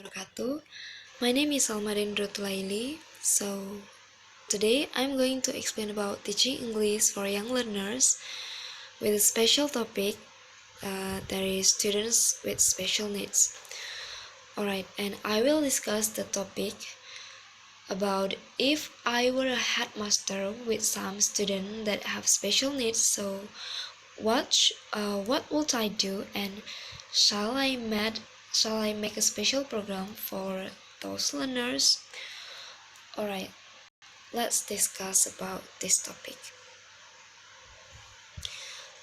Wabarakatuh. My name is Almarin Rutlaili. So today I'm going to explain about teaching English for young learners with a special topic that is students with special needs. Alright, and I will discuss the topic about if I were a headmaster with some students that have special needs. So what would I do, and shall I make a special program for those learners? Alright, let's discuss about this topic.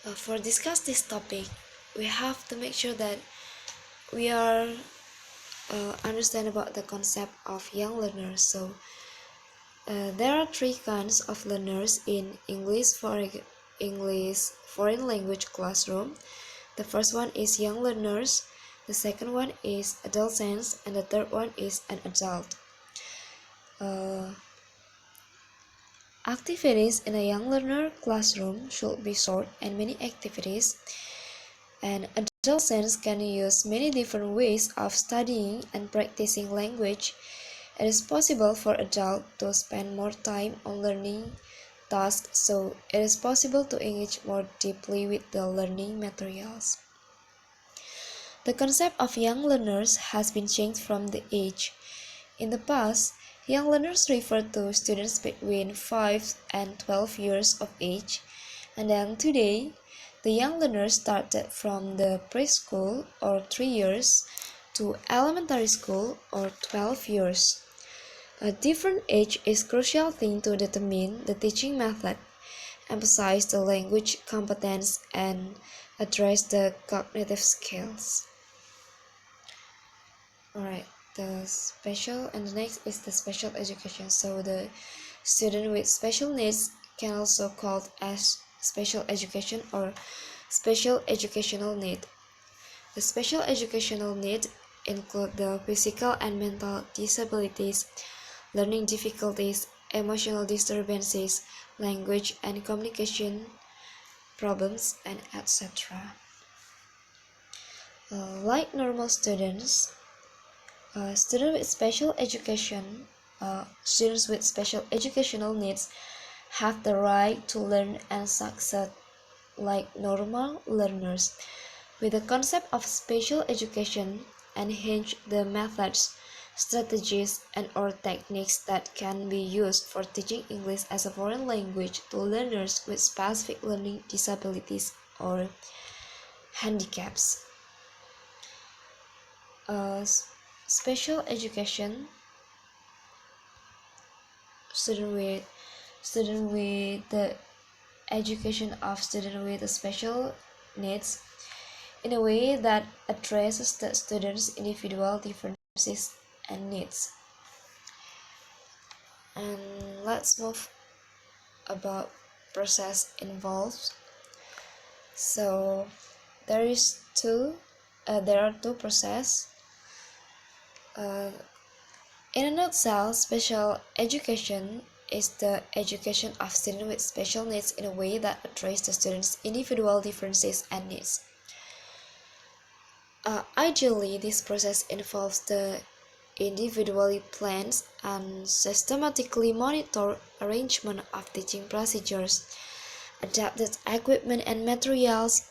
For discuss this topic, we have to make sure that we are understand about the concept of young learners. So there are three kinds of learners in English foreign language classroom. The first one is young learners, the second one is adolescents, and the third one is an adult. Activities in a young learner classroom should be short and many activities, and adolescents can use many different ways of studying and practicing language. It is possible for adults to spend more time on learning tasks, so it is possible to engage more deeply with the learning materials. The concept of young learners has been changed from the age. In the past, young learners referred to students between 5 and 12 years of age, and then today, the young learners started from the preschool or 3 years to elementary school or 12 years. A different age is crucial thing to determine the teaching method, emphasize the language competence, and address the cognitive skills. Alright, the next is the special education. So the student with special needs can also called as special education or special educational need. The special educational need include the physical and mental disabilities, learning difficulties, emotional disturbances, language and communication problems, and etc. Like normal students, students with special educational needs have the right to learn and succeed like normal learners. With the concept of special education, enhance the methods, strategies, and or techniques that can be used for teaching English as a foreign language to learners with specific learning disabilities or handicaps. Special education student with the education of student with special needs in a way that addresses the students' individual differences and needs. And let's move about process involved. So there are two process. In a nutshell, special education is the education of students with special needs in a way that addresses the students' individual differences and needs. Ideally, this process involves the individually planned and systematically monitored arrangement of teaching procedures, adapted equipment and materials,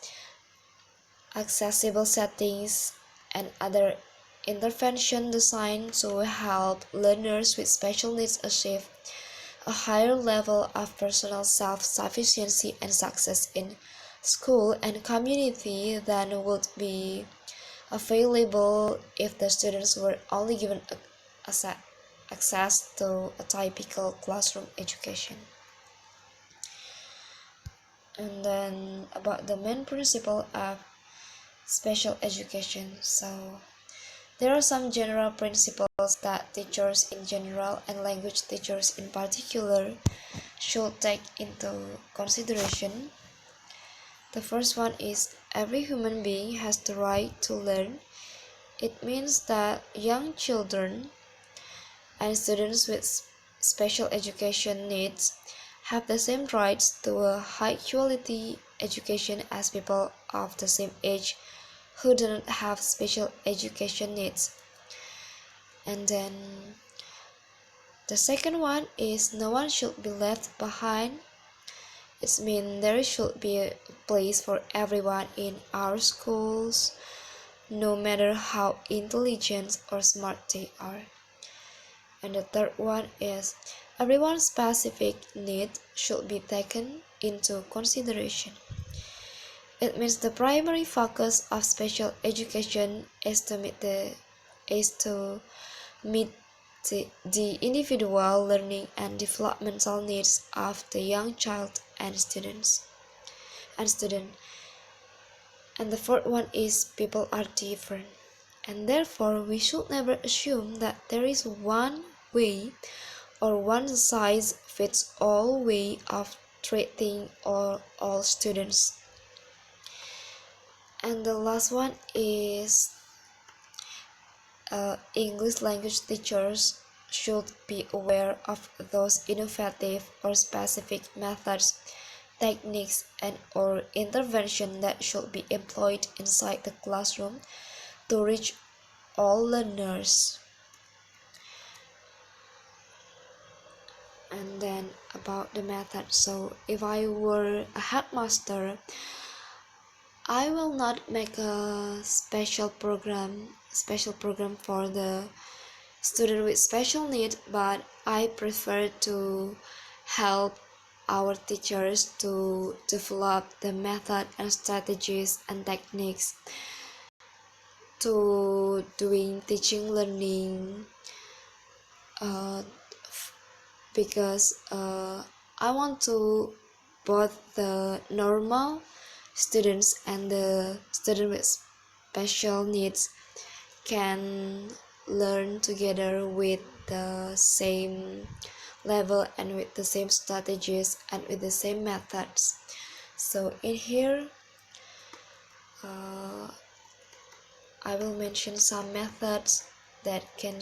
accessible settings, and other intervention designed to help learners with special needs achieve a higher level of personal self-sufficiency and success in school and community than would be available if the students were only given access to a typical classroom education. And then about the main principle of special education. So there are some general principles that teachers in general and language teachers in particular should take into consideration. The first one is every human being has the right to learn. It means that young children and students with special education needs have the same rights to a high-quality education as people of the same age who do not have special education needs. And then the second one is no one should be left behind. It means there should be a place for everyone in our schools, no matter how intelligent or smart they are. And the third one is everyone's specific need should be taken into consideration. It means the primary focus of special education is to meet the individual learning and developmental needs of the young child and student. And the fourth one is people are different, and therefore we should never assume that there is one way or one size fits all way of treating all students. And the last one is English language teachers should be aware of those innovative or specific methods, techniques, and or intervention that should be employed inside the classroom to reach all learners. And then about the method, so if I were a headmaster, I will not make a special program for the student with special need, but I prefer to help our teachers to develop the method and strategies and techniques to doing teaching learning, because I want to both the normal students and the student with special needs can learn together with the same level and with the same strategies and with the same methods. So in here I will mention some methods that can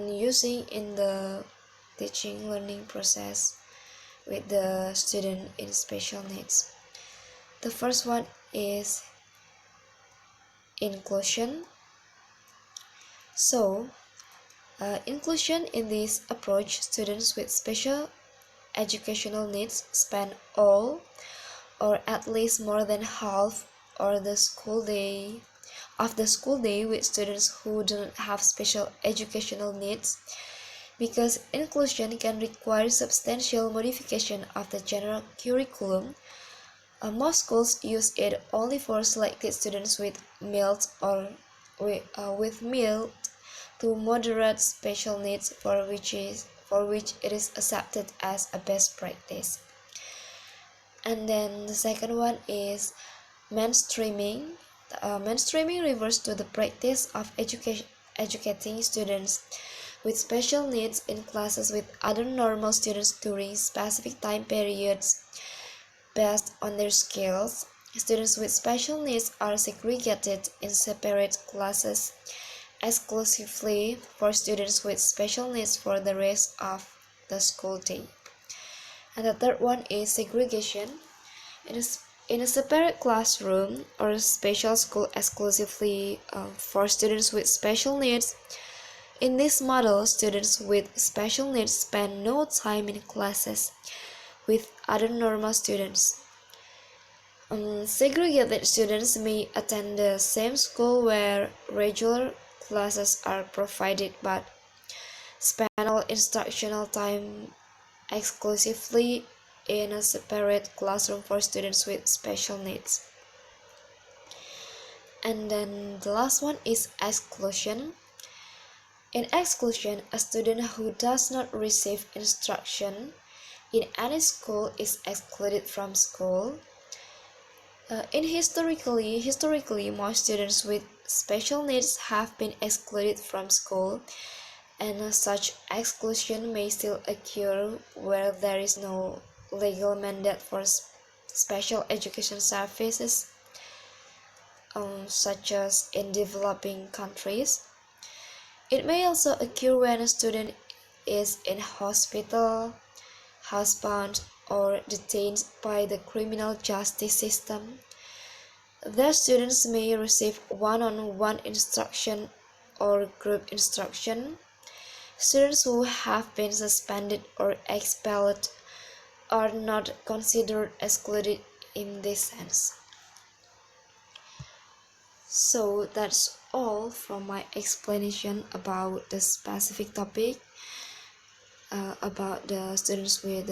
using in the teaching learning process with the student in special needs. The first one is inclusion. So inclusion in this approach, students with special educational needs spend all or at least more than half of the school day with students who do not have special educational needs, because inclusion can require substantial modification of the general curriculum. Most schools use it only for selected students with mild or with mild to moderate special needs for which it is accepted as a best practice. And then the second one is mainstreaming. Mainstreaming refers to the practice of educating students with special needs in classes with other normal students during specific time periods based on their skills. Students with special needs are segregated in separate classes exclusively for students with special needs for the rest of the school day. And the third one is segregation. In a separate classroom or special school exclusively for students with special needs. In this model, students with special needs spend no time in classes with other normal students. Segregated students may attend the same school where regular classes are provided but spend all instructional time exclusively in a separate classroom for students with special needs. And then the last one is exclusion. In exclusion, a student who does not receive instruction in any school is excluded from school. Historically, most students with special needs have been excluded from school, and such exclusion may still occur where there is no legal mandate for special education services, such as in developing countries. It may also occur when a student is in hospital, housebound, or detained by the criminal justice system. The students may receive one-on-one instruction or group instruction. Students who have been suspended or expelled are not considered excluded in this sense. So that's all from my explanation about the specific topic about the students with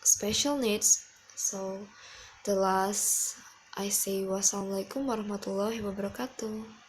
special needs. So the last I say wassalamualaikum warahmatullahi wabarakatuh.